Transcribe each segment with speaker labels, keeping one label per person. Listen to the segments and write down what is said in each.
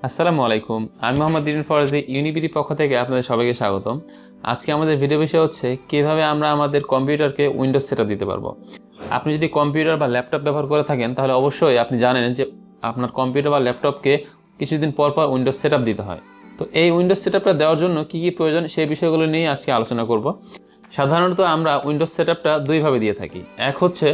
Speaker 1: আসসালামু আলাইকুম, আমি মোহাম্মদ দিন ফরাজি ইউনিবিডি পক্ষ থেকে আপনাদের সবাইকে স্বাগতম। আজকে আমাদের ভিডিও বিষয় হচ্ছে কিভাবে আমরা আমাদের কম্পিউটারকে উইন্ডোজ সেটআপ দিতে পারবো। আপনি যদি কম্পিউটার বা ল্যাপটপ ব্যবহার করে থাকেন তাহলে অবশ্যই আপনি জানেন যে আপনার কম্পিউটার বা ল্যাপটপকে কিছুদিন পর পর উইন্ডোজ সেটআপ দিতে হয়। তো এই উইন্ডোজ সেটআপটা দেওয়ার জন্য কী কী প্রয়োজন সেই বিষয়গুলো নিয়ে আজকে আলোচনা করব। সাধারণত আমরা উইন্ডোজ সেটআপটা দুইভাবে দিয়ে থাকি। এক হচ্ছে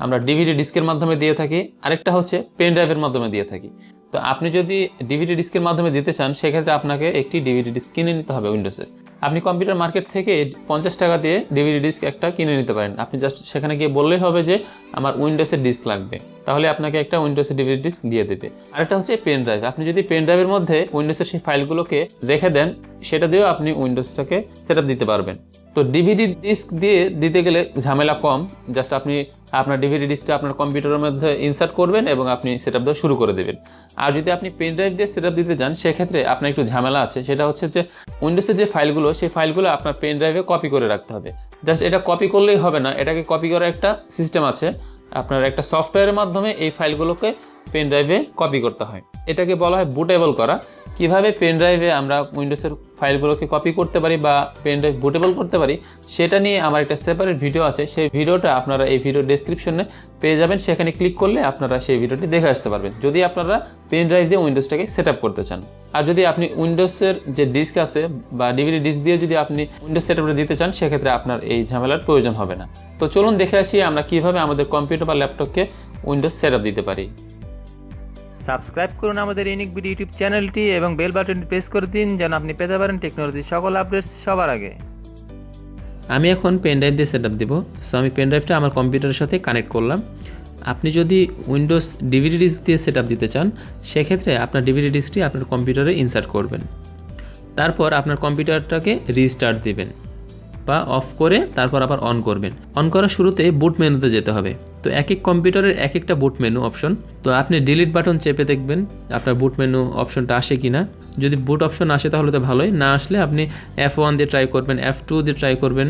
Speaker 1: আমরা ডিভিডি ডিস্কের মাধ্যমে দিয়ে থাকি, আরেকটা হচ্ছে পেন ড্রাইভের মাধ্যমে দিয়ে থাকি। তো আপনি যদি ডিভিডি ডিস্কের মাধ্যমে দিতে চান সেক্ষেত্রে আপনাকে একটি ডিভিডি ডিস্ক কিনে নিতে হবে উইন্ডোজে। আপনি কম্পিউটার মার্কেট থেকে 50 টাকা দিয়ে ডিভিডি ডিস্ক একটা কিনে নিতে পারেন। আপনি জাস্ট সেখানে গিয়ে বললেই হবে যে আমার উইন্ডোজের ডিস্ক লাগবে, তাহলে আপনাকে একটা উইন্ডোজের ডিভিডি ডিস্ক দিয়ে দেবে। আরেকটা হচ্ছে পেন ড্রাইভ। আপনি যদি পেন ড্রাইভের মধ্যে উইন্ডোজের সেই ফাইলগুলোকে রেখে দেন সেটা দিয়েও আপনি উইন্ডোজটাকে সেটআপ দিতে পারবেন। তো ডিভিডি ডিস্ক দিয়ে দিতে গেলে ঝামেলা কম। জাস্ট আপনি আপনার ডিভিডি ডিস্কটা আপনার কম্পিউটারের মধ্যে ইনসার্ট করবেন এবং আপনি সেটআপ দেওয়া শুরু করে দেবেন। আর যদি আপনি পেন ড্রাইভ দিয়ে সেটআপ দিতে চান সেক্ষেত্রে আপনার একটু ঝামেলা আছে। সেটা হচ্ছে যে উইন্ডোজের যে ফাইলগুলো সেই ফাইলগুলো আপনার পেন ড্রাইভে কপি করে রাখতে হবে। জাস্ট এটা কপি করলেই হবে না, এটাকে কপি করার একটা সিস্টেম আছে। আপনার একটা সফটওয়্যারের মাধ্যমে এই ফাইলগুলোকে পেন ড্রাইভে কপি করতে হয়। এটাকে বলা হয় বুটেবল করা। কিভাবে পেন ড্রাইভে আমরা উইন্ডোজের ফাইলগুলোকে কপি করতে পারি বা পেন ড্রাইভ বুটেবল করতে পারি সেটা নিয়ে আমার একটা সেপারেট ভিডিও আছে। সেই ভিডিওটা আপনারা এই ভিডিও ডেসক্রিপশনে পেয়ে যাবেন, সেখানে ক্লিক করলে আপনারা সেই ভিডিওটি দেখে আসতে পারবেন যদি আপনারা পেন ড্রাইভ দিয়ে উইন্ডোজটাকে সেট আপ করতে চান। আর যদি আপনি উইন্ডোজের যে ডিস্ক আছে বা ডিভিডি ডিস্ক দিয়ে যদি আপনি উইন্ডোজ সেট আপটা দিতে চান সেক্ষেত্রে আপনার এই ঝামেলার প্রয়োজন হবে না। তো চলুন দেখে আসি আমরা কিভাবে আমাদের কম্পিউটার বা ল্যাপটপকে উইন্ডোজ সেট আপ দিতে পারি।
Speaker 2: সাবস্ক্রাইব করুন আমাদের ইউনিবিডি ইউটিউব চ্যানেলটি এবং বেল বাটনটি প্রেস করে দিন যেন আপনি পেতে পারেন টেকনোলজির সকল আপডেটস সবার আগে।
Speaker 1: আমি এখন পেন ড্রাইভ দিয়ে সেট আপ দেবো। সো আমি পেন ড্রাইভটা আমার কম্পিউটারের সাথে কানেক্ট করলাম। আপনি যদি উইন্ডোজ ডিভিডি ডিস্ক দিয়ে সেট আপ দিতে চান সেক্ষেত্রে আপনার ডিভিডি ডিস্কটি আপনার কম্পিউটারে ইনসার্ট করবেন। তারপর আপনার কম্পিউটারটাকে রিস্টার্ট দিবেন বা অফ করে তারপর আবার অন করবেন। অন করার শুরুতে বুট মেনুতে যেতে হবে। তো এক এক কম্পিউটারের এক একটা বুট মেনু অপশন। তো আপনি ডিলিট বাটন চেপে দেখবেন আপনার বুট মেনু অপশনটা আসে কি না। যদি বুট অপশন আসে তাহলে তো ভালোই, না আসলে আপনি F1 দিয়ে ট্রাই করবেন, F2 দিয়ে ট্রাই করবেন,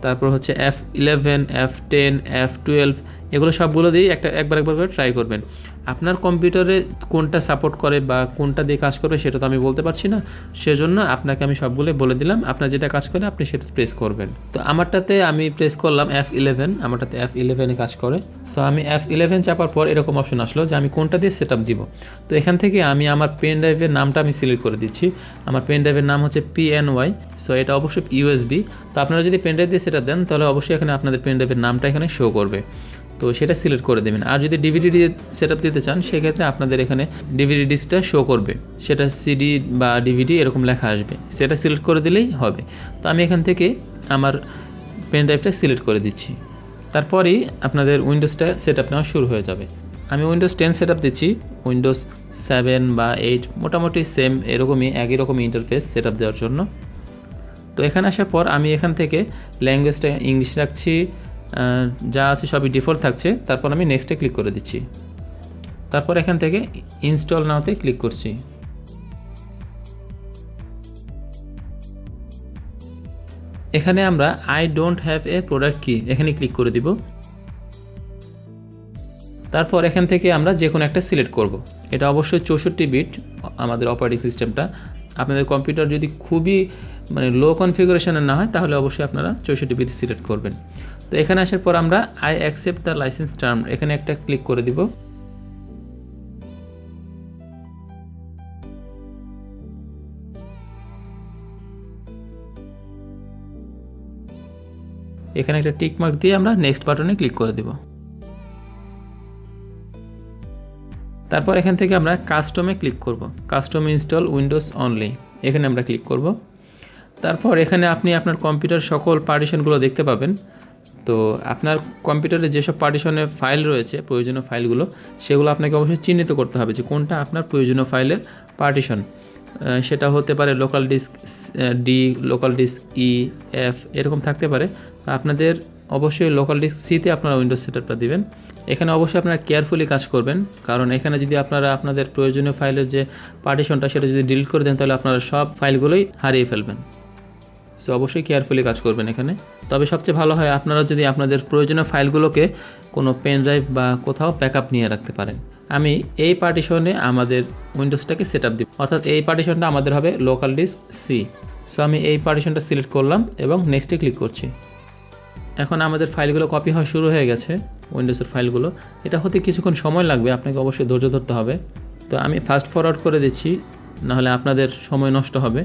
Speaker 1: তারপর হচ্ছে F11, F10, F12 এগুলো সবগুলো দিয়েই একবার করে ট্রাই করবেন। আপনার কম্পিউটারে কোনটা সাপোর্ট করে বা কোনটা দিয়ে কাজ করবে সেটা তো আমি বলতে পারছি না, সেজন্য আপনাকে আমি সবগুলো বলে দিলাম। আপনার যেটা কাজ করে আপনি সেটা প্রেস করবেন। তো আমারটাতে আমি প্রেস করলাম F11, আমারটাতে F11 কাজ করে। সো আমি F11 চাপার পর এরকম অপশন আসলো যে আমি কোনটা দিয়ে সেট আপ দিব। তো এখান থেকে আমি আমার পেন ড্রাইভের নামটা আমি সিলেক্ট করে দিচ্ছি। আমার পেন ড্রাইভের নাম হচ্ছে PNY। সো এটা অবশ্যই USB। তো আপনারা যদি পেন ড্রাইভ দিয়ে সেটা দেন তাহলে অবশ্যই এখানে আপনাদের পেন ড্রাইভের নামটা এখানে শো করবে। তো সেটা সিলেক্ট করে দেবেন। আর যদি ডিভিডি দিয়ে সেট আপ দিতে চান সেক্ষেত্রে আপনাদের এখানে ডিভিডি ডিস্কটা শো করবে, সেটা সিডি বা ডিভিডি এরকম লেখা আসবে, সেটা সিলেক্ট করে দিলেই হবে। তো আমি এখান থেকে আমার পেন ড্রাইভটা সিলেক্ট করে দিচ্ছি। তারপরেই আপনাদের উইন্ডোজটা সেট আপ নেওয়া শুরু হয়ে যাবে। আমি উইন্ডোজ 10 সেট আপ দিচ্ছি, উইন্ডোজ 7 বা 8 মোটামুটি সেম এরকমই একই রকম ইন্টারফেস সেট আপ দেওয়ার জন্য। তো এখানে আসার পর আমি এখান থেকে ল্যাঙ্গুয়েজটা ইংলিশ রাখছি, যা আছে সবই ডিফল্ট থাকছে। তারপর আমি নেক্সটে ক্লিক করে দিচ্ছি। তারপর এখান থেকে ইনস্টল নাওতে ক্লিক করছি। এখানে আমরা I don't have a product কি এখানে ক্লিক করে দিব। তারপর এখান থেকে আমরা যে কোনো একটা সিলেক্ট করব। এটা অবশ্যই 64 বিট আমাদের অপারেটিং সিস্টেমটা। আপনাদের কম্পিউটার যদি খুবই লো কনফিগারেশনের না হয় তাহলে অবশ্যই আপনারা 64 বিট সিলেক্ট করবেন। তো এখানে আসার পর আমরা I accept the licence term এখানে একটা ক্লিক করে দিব। এখানে একটা টিক মার্ক দিয়ে আমরা নেক্সট বাটনে ক্লিক করে দিব। তারপর এখান থেকে আমরা কাস্টমে ক্লিক করব। কাস্টম ইনস্টল উইন্ডোজ অনলি এখানে আমরা ক্লিক করব। তারপর এখানে আপনি আপনার কম্পিউটার সকল পার্টিশনগুলো দেখতে পাবেন। তো আপনার কম্পিউটারে যেসব পার্টিশনে ফাইল রয়েছে প্রয়োজনীয় ফাইলগুলো সেগুলো আপনাকে অবশ্যই চিহ্নিত করতে হবে যে কোনটা আপনার প্রয়োজনীয় ফাইলের পার্টিশন। সেটা হতে পারে local disk D, local disk E, F এরকম থাকতে পারে। আপনাদের অবশ্যই লোকাল ডিস্ক সিতে আপনারা উইন্ডোজ সেটআপটা দিবেন। এখানে অবশ্যই আপনারা কেয়ারফুলি কাজ করবেন, কারণ এখানে যদি আপনারা আপনাদের প্রয়োজনীয় ফাইলের যে পার্টিশনটা সেটা যদি ডিলিট করে দেন তাহলে আপনারা সব ফাইলগুলোই হারিয়ে ফেলবেন। সো অবশ্যই কেয়ারফুলি কাজ করবেন এখানে। তবে সবচেয়ে ভালো হয় আপনারা যদি আপনাদের প্রয়োজনীয় ফাইলগুলোকে কোনো পেন ড্রাইভ বা কোথাও ব্যাকআপ নিয়ে রাখতে পারেন। আমি এই পার্টিশনে আমাদের উইন্ডোজটাকে সেট আপ দিব, অর্থাৎ এই পার্টিশনটা আমাদের হবে লোকাল ডিস্ক সি। সো আমি এই পার্টিশনটা সিলেক্ট করলাম এবং নেক্সটে ক্লিক করছি। এখন আমাদের ফাইলগুলো কপি হওয়া শুরু হয়ে গেছে, উইন্ডোজের ফাইলগুলো। এটা হতে কিছুক্ষণ সময় লাগবে, আপনাকে অবশ্যই ধৈর্য ধরতে হবে। তো আমি ফাস্ট ফরওয়ার্ড করে দিচ্ছি, নাহলে আপনাদের সময় নষ্ট হবে।